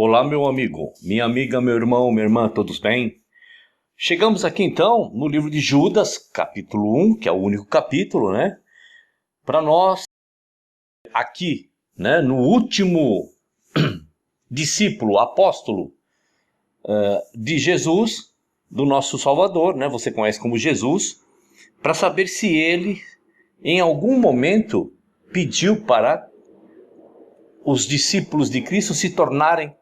Olá, meu amigo, minha amiga, meu irmão, minha irmã, todos bem? Chegamos aqui então no livro de Judas, capítulo 1, que é o único capítulo, né? Para nós, aqui, né, no último discípulo, apóstolo de Jesus, do nosso Salvador, né? Você conhece como Jesus, para saber se ele, em algum momento, pediu para os discípulos de Cristo se tornarem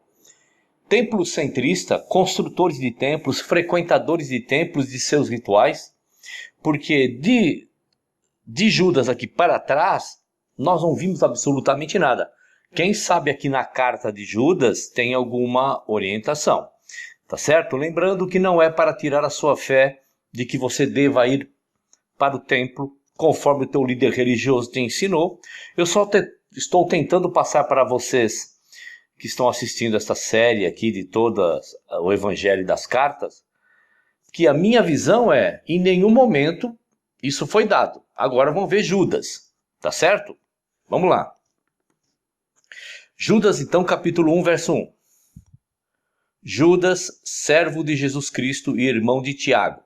templo-centrista, construtores de templos, frequentadores de templos de seus rituais, porque de Judas aqui para trás, nós não vimos absolutamente nada. Quem sabe aqui na carta de Judas tem alguma orientação, tá certo? Lembrando que não é para tirar a sua fé de que você deva ir para o templo, conforme o teu líder religioso te ensinou. Eu só estou tentando passar para vocês que estão assistindo esta série aqui de todas o Evangelho das Cartas, que a minha visão é, em nenhum momento isso foi dado. Agora vamos ver Judas, tá certo? Vamos lá. Judas, então, capítulo 1, verso 1. Judas, servo de Jesus Cristo e irmão de Tiago.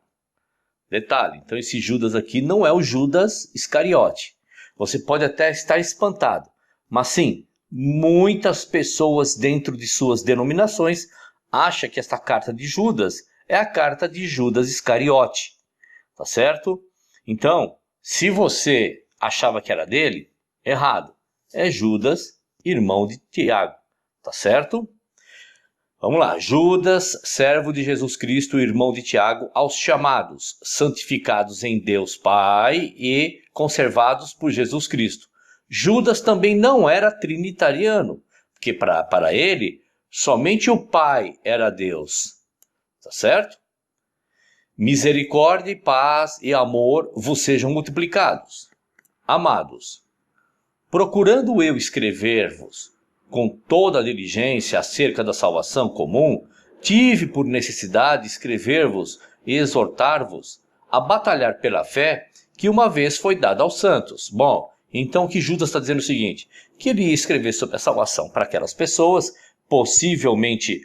Detalhe, então esse Judas aqui não é o Judas Iscariote. Você pode até estar espantado, mas sim, muitas pessoas dentro de suas denominações acham que esta carta de Judas é a carta de Judas Iscariote, tá certo? Então, se você achava que era dele, errado. É Judas, irmão de Tiago, tá certo? Vamos lá. Judas, servo de Jesus Cristo, irmão de Tiago, aos chamados, santificados em Deus Pai e conservados por Jesus Cristo. Judas também não era trinitariano, porque para ele, somente o Pai era Deus. Tá certo? Misericórdia, paz e amor vos sejam multiplicados. Amados, procurando eu escrever-vos com toda a diligência acerca da salvação comum, tive por necessidade escrever-vos e exortar-vos a batalhar pela fé que uma vez foi dada aos santos. Bom, então o que Judas está dizendo é o seguinte, que ele ia escrever sobre a salvação para aquelas pessoas, possivelmente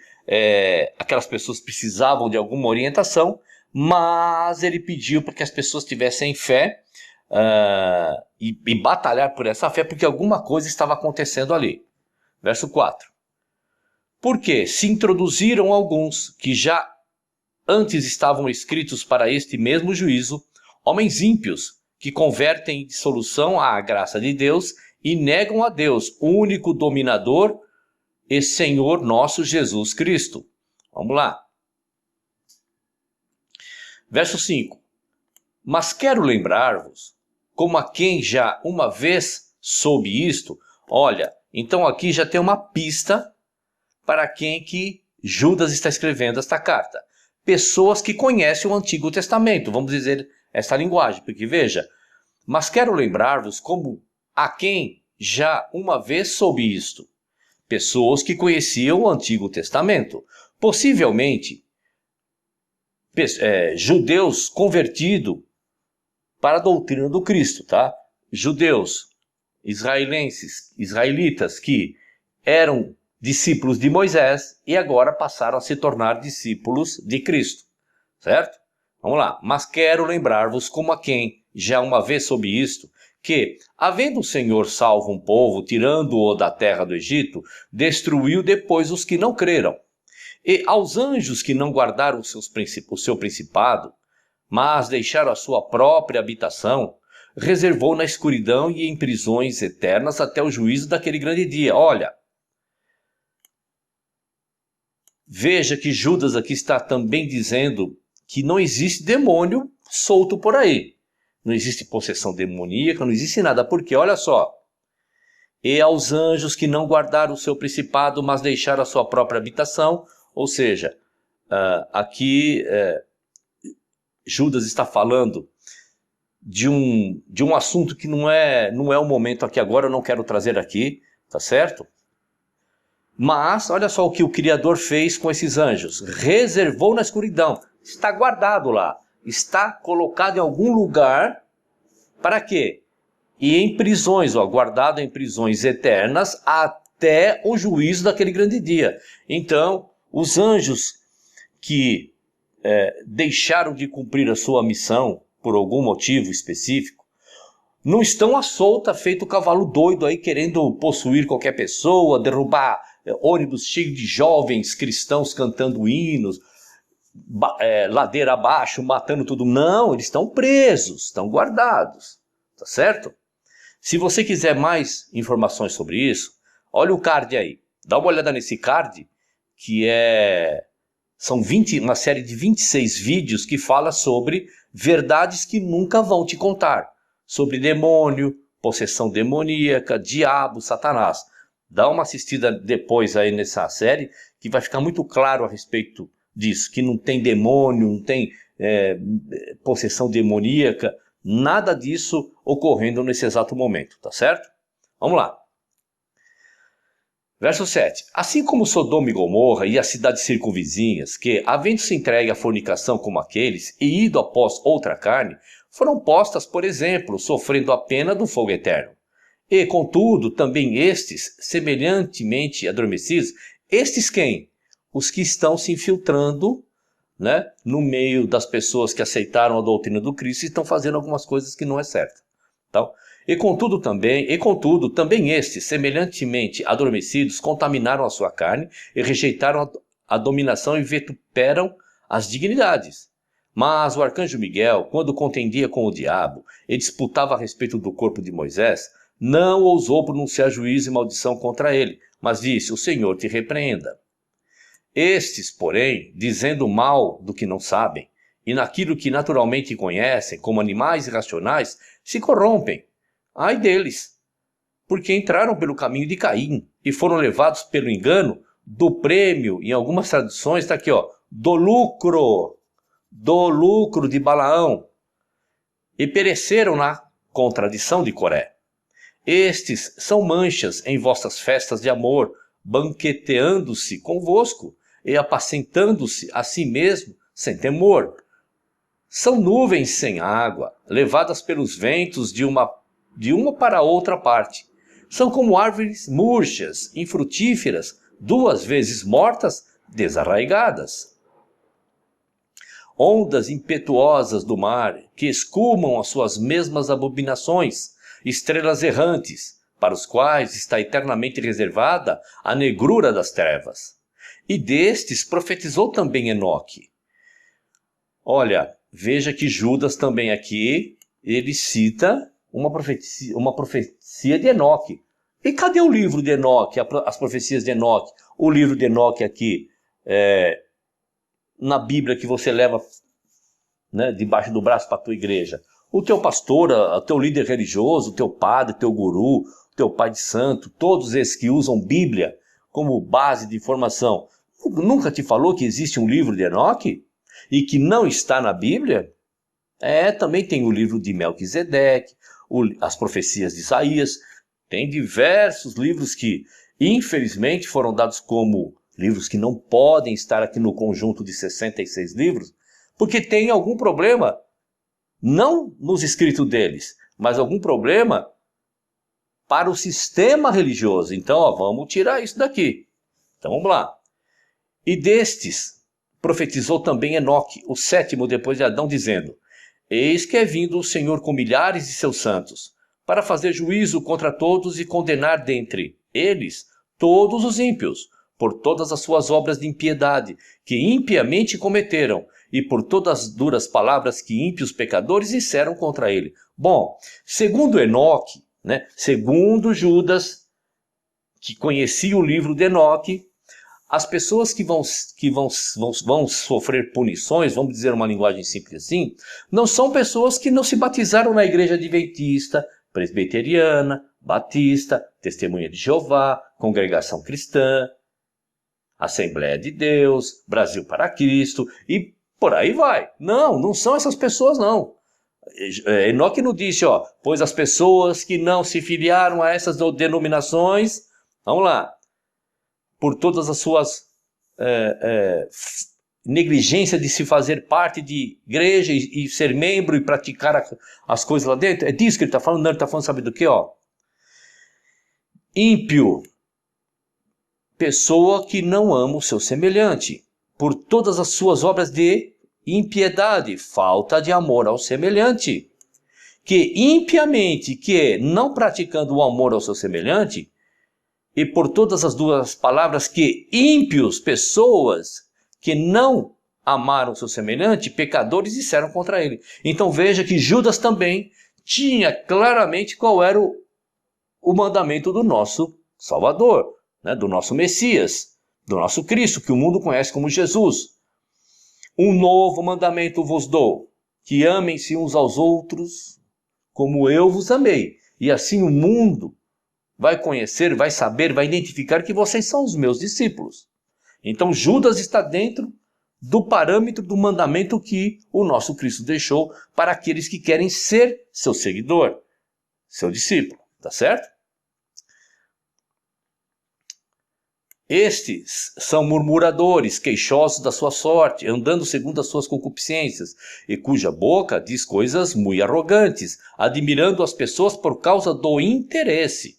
aquelas pessoas precisavam de alguma orientação, mas ele pediu para que as pessoas tivessem fé e batalhar por essa fé, porque alguma coisa estava acontecendo ali. Verso 4. Porque se introduziram alguns que já antes estavam escritos para este mesmo juízo, homens ímpios, que convertem em dissolução a graça de Deus e negam a Deus, o único dominador e Senhor nosso Jesus Cristo. Vamos lá. Verso 5. Mas quero lembrar-vos, como a quem já uma vez soube isto, olha, então aqui já tem uma pista para quem que Judas está escrevendo esta carta. Pessoas que conhecem o Antigo Testamento, vamos dizer essa linguagem, porque veja, mas quero lembrar-vos como a quem já uma vez soube isto. Pessoas que conheciam o Antigo Testamento, possivelmente judeus convertidos para a doutrina do Cristo, tá? Judeus, israelitas que eram discípulos de Moisés e agora passaram a se tornar discípulos de Cristo, certo? Vamos lá. Mas quero lembrar-vos como a quem já uma vez soube isto, que, havendo o Senhor salvo um povo, tirando-o da terra do Egito, destruiu depois os que não creram. E aos anjos que não guardaram o seu principado, mas deixaram a sua própria habitação, reservou na escuridão e em prisões eternas até o juízo daquele grande dia. Olha, veja que Judas aqui está também dizendo que não existe demônio solto por aí. Não existe possessão demoníaca, não existe nada. Porque, olha só, e aos anjos que não guardaram o seu principado, mas deixaram a sua própria habitação, ou seja, aqui Judas está falando de um assunto que não é o momento aqui agora, eu não quero trazer aqui, tá certo? Mas, olha só o que o Criador fez com esses anjos. Reservou na escuridão. Está guardado lá. Está colocado em algum lugar. Para quê? E em prisões, guardado em prisões eternas até o juízo daquele grande dia. Então, os anjos que deixaram de cumprir a sua missão por algum motivo específico, não estão à solta, feito cavalo doido aí, querendo possuir qualquer pessoa, derrubar ônibus cheios de jovens cristãos cantando hinos, ladeira abaixo, matando tudo. Não, eles estão presos, estão guardados, tá certo? Se você quiser mais informações sobre isso, olha o card aí. Dá uma olhada nesse card, que são uma série de 26 vídeos que fala sobre verdades que nunca vão te contar. Sobre demônio, possessão demoníaca, diabo, Satanás. Dá uma assistida depois aí nessa série, que vai ficar muito claro a respeito disso, que não tem demônio, não tem possessão demoníaca, nada disso ocorrendo nesse exato momento, tá certo? Vamos lá. Verso 7. Assim como Sodoma e Gomorra e as cidades circunvizinhas, que, havendo-se entregue à fornicação como aqueles, e ido após outra carne, foram postas, por exemplo, sofrendo a pena do fogo eterno. E, contudo, também estes, semelhantemente adormecidos, estes quem? Os que estão se infiltrando, né, no meio das pessoas que aceitaram a doutrina do Cristo e estão fazendo algumas coisas que não é certo. Então, e contudo também estes, semelhantemente adormecidos, contaminaram a sua carne e rejeitaram a dominação e vituperam as dignidades. Mas o arcanjo Miguel, quando contendia com o diabo e disputava a respeito do corpo de Moisés, não ousou pronunciar juízo e maldição contra ele, mas disse: o Senhor te repreenda. Estes, porém, dizendo mal do que não sabem, e naquilo que naturalmente conhecem, como animais irracionais, se corrompem. Ai deles, porque entraram pelo caminho de Caim e foram levados pelo engano do prêmio, em algumas traduções está aqui, do lucro de Balaão, e pereceram na contradição de Coré. Estes são manchas em vossas festas de amor, banqueteando-se convosco e apacentando-se a si mesmo sem temor. São nuvens sem água, levadas pelos ventos de uma para outra parte. São como árvores murchas, infrutíferas, 2 vezes mortas, desarraigadas. Ondas impetuosas do mar, que escumam as suas mesmas abominações, estrelas errantes, para os quais está eternamente reservada a negrura das trevas. E destes profetizou também Enoque. Olha, veja que Judas também aqui, ele cita uma profecia de Enoque. E cadê o livro de Enoque, as profecias de Enoque? O livro de Enoque aqui, na Bíblia que você leva, né, debaixo do braço para a tua igreja. O teu pastor, o teu líder religioso, o teu padre, o teu guru, o teu pai de santo, todos esses que usam Bíblia como base de informação, nunca te falou que existe um livro de Enoque? E que não está na Bíblia? Também tem o livro de Melquisedeque, as profecias de Isaías. Tem diversos livros que, infelizmente, foram dados como livros que não podem estar aqui no conjunto de 66 livros, porque tem algum problema, não nos escritos deles, mas algum problema para o sistema religioso. Então, vamos tirar isso daqui. Então, vamos lá. E destes profetizou também Enoque, o 7º depois de Adão, dizendo: eis que é vindo o Senhor com milhares de seus santos, para fazer juízo contra todos e condenar dentre eles todos os ímpios, por todas as suas obras de impiedade, que impiamente cometeram, e por todas as duras palavras que ímpios pecadores disseram contra ele. Bom, segundo Enoque, né, segundo Judas, que conhecia o livro de Enoque, as pessoas que vão sofrer punições, vamos dizer uma linguagem simples assim, não são pessoas que não se batizaram na igreja adventista, presbiteriana, batista, testemunha de Jeová, congregação cristã, Assembleia de Deus, Brasil para Cristo e por aí vai. Não são essas pessoas não. Enoque não disse, pois as pessoas que não se filiaram a essas denominações, vamos lá, por todas as suas negligência de se fazer parte de igreja e ser membro e praticar as coisas lá dentro. É disso que ele está falando? Não, ele está falando, sabe do quê? Ímpio pessoa que não ama o seu semelhante, por todas as suas obras de impiedade, falta de amor ao semelhante, que impiamente, que é não praticando o amor ao seu semelhante, e por todas as duas palavras que ímpios, pessoas que não amaram o seu semelhante, pecadores disseram contra ele. Então veja que Judas também tinha claramente qual era o mandamento do nosso Salvador, né, do nosso Messias, do nosso Cristo, que o mundo conhece como Jesus. Um novo mandamento vos dou, que amem-se uns aos outros como eu vos amei. E assim o mundo vai conhecer, vai saber, vai identificar que vocês são os meus discípulos. Então Judas está dentro do parâmetro do mandamento que o nosso Cristo deixou para aqueles que querem ser seu seguidor, seu discípulo, tá certo? Estes são murmuradores, queixosos da sua sorte, andando segundo as suas concupiscências, e cuja boca diz coisas muito arrogantes, admirando as pessoas por causa do interesse.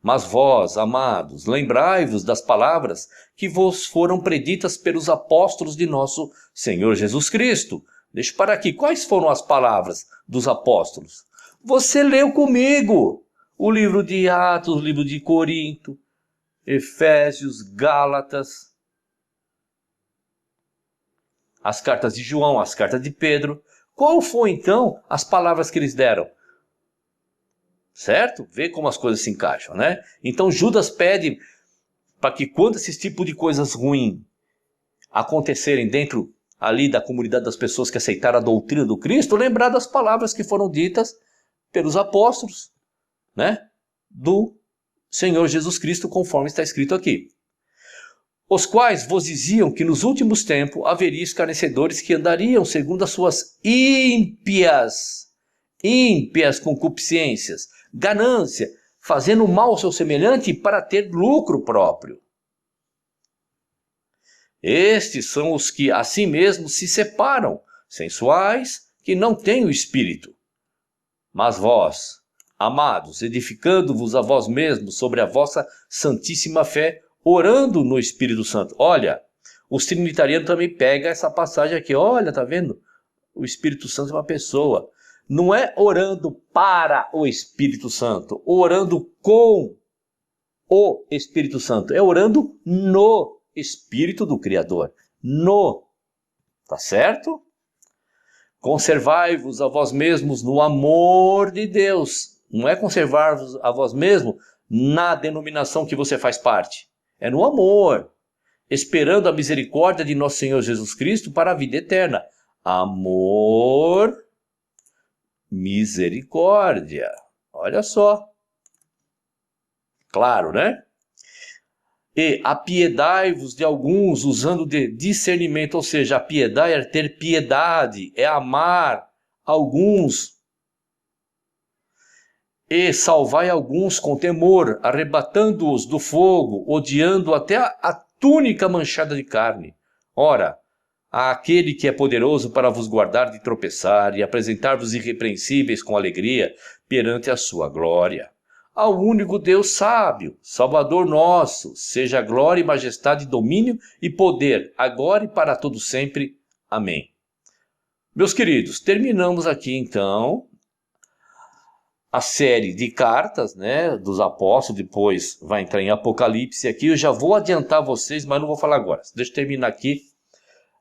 Mas vós, amados, lembrai-vos das palavras que vos foram preditas pelos apóstolos de nosso Senhor Jesus Cristo. Deixa para aqui, quais foram as palavras dos apóstolos? Você leu comigo o livro de Atos, o livro de Corinto, Efésios, Gálatas, as cartas de João, as cartas de Pedro. Qual foi então as palavras que eles deram? Certo? Vê como as coisas se encaixam, né? Então Judas pede para que quando esse tipo de coisas ruins acontecerem dentro ali da comunidade das pessoas que aceitaram a doutrina do Cristo, lembrar das palavras que foram ditas pelos apóstolos, né? Do Senhor Jesus Cristo, conforme está escrito aqui. Os quais vos diziam que nos últimos tempos haveria escarnecedores que andariam segundo as suas ímpias concupiscências, ganância, fazendo mal ao seu semelhante para ter lucro próprio. Estes são os que a si mesmos se separam, sensuais, que não têm o Espírito. Mas vós, amados, edificando-vos a vós mesmos sobre a vossa santíssima fé, orando no Espírito Santo. Olha, os trinitarianos também pegam essa passagem aqui. Olha, tá vendo? O Espírito Santo é uma pessoa. Não é orando para o Espírito Santo, orando com o Espírito Santo. É orando no Espírito do Criador. Tá certo? Conservai-vos a vós mesmos no amor de Deus. Não é conservar-vos a vós mesmos na denominação que você faz parte. É no amor. Esperando a misericórdia de nosso Senhor Jesus Cristo para a vida eterna. Amor, misericórdia. Olha só. Claro, né? E apiedai-vos de alguns usando de discernimento, ou seja, apiedar é ter piedade, é amar alguns. E salvai alguns com temor, arrebatando-os do fogo, odiando até a túnica manchada de carne. Ora, àquele que é poderoso para vos guardar de tropeçar e apresentar-vos irrepreensíveis com alegria perante a sua glória. Ao único Deus sábio, Salvador nosso, seja glória e majestade, domínio e poder, agora e para todo sempre. Amém. Meus queridos, terminamos aqui então a série de cartas, né, dos apóstolos. Depois vai entrar em Apocalipse aqui. Eu já vou adiantar vocês, mas não vou falar agora. Deixa eu terminar aqui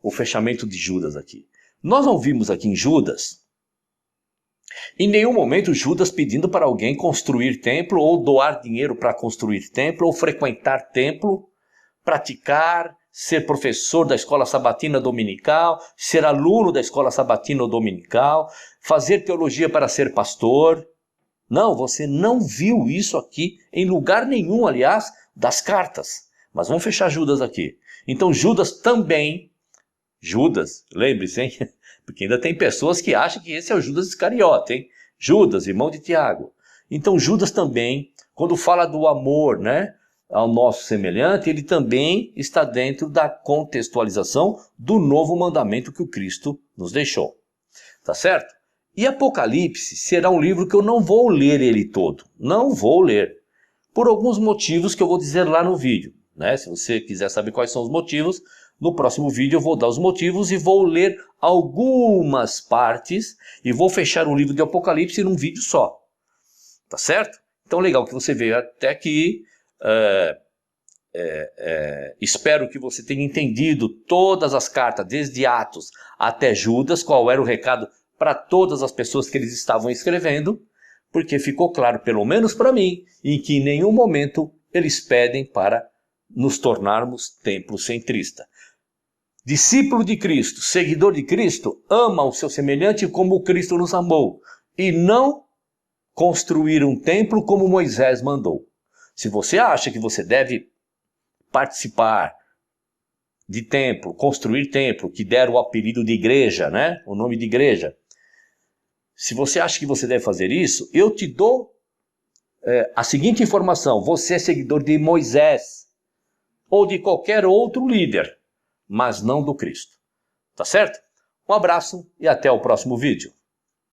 o fechamento de Judas aqui. Nós não vimos aqui em Judas, em nenhum momento, Judas pedindo para alguém construir templo, ou doar dinheiro para construir templo, ou frequentar templo, praticar, ser professor da escola sabatina dominical, ser aluno da escola sabatina dominical, fazer teologia para ser pastor. Não, você não viu isso aqui em lugar nenhum, aliás, das cartas. Mas vamos fechar Judas aqui. Então Judas também, lembre-se, hein? Porque ainda tem pessoas que acham que esse é o Judas Iscariote, hein? Judas, irmão de Tiago. Então Judas também, quando fala do amor, né, ao nosso semelhante, ele também está dentro da contextualização do novo mandamento que o Cristo nos deixou. Tá certo? E Apocalipse será um livro que eu não vou ler ele todo. Não vou ler. Por alguns motivos que eu vou dizer lá no vídeo. né? Se você quiser saber quais são os motivos, no próximo vídeo eu vou dar os motivos e vou ler algumas partes e vou fechar o livro de Apocalipse num vídeo só. Tá certo? Então legal que você veio até aqui. Espero que você tenha entendido todas as cartas, desde Atos até Judas, qual era o recado para todas as pessoas que eles estavam escrevendo, porque ficou claro, pelo menos para mim, em que em nenhum momento eles pedem para nos tornarmos templocentristas. Discípulo de Cristo, seguidor de Cristo, ama o seu semelhante como Cristo nos amou, e não construir um templo como Moisés mandou. Se você acha que você deve participar de templo, construir templo, que deram o apelido de igreja, né? O nome de igreja. Se você acha que você deve fazer isso, eu te dou a seguinte informação: você é seguidor de Moisés ou de qualquer outro líder, mas não do Cristo. Tá certo? Um abraço e até o próximo vídeo.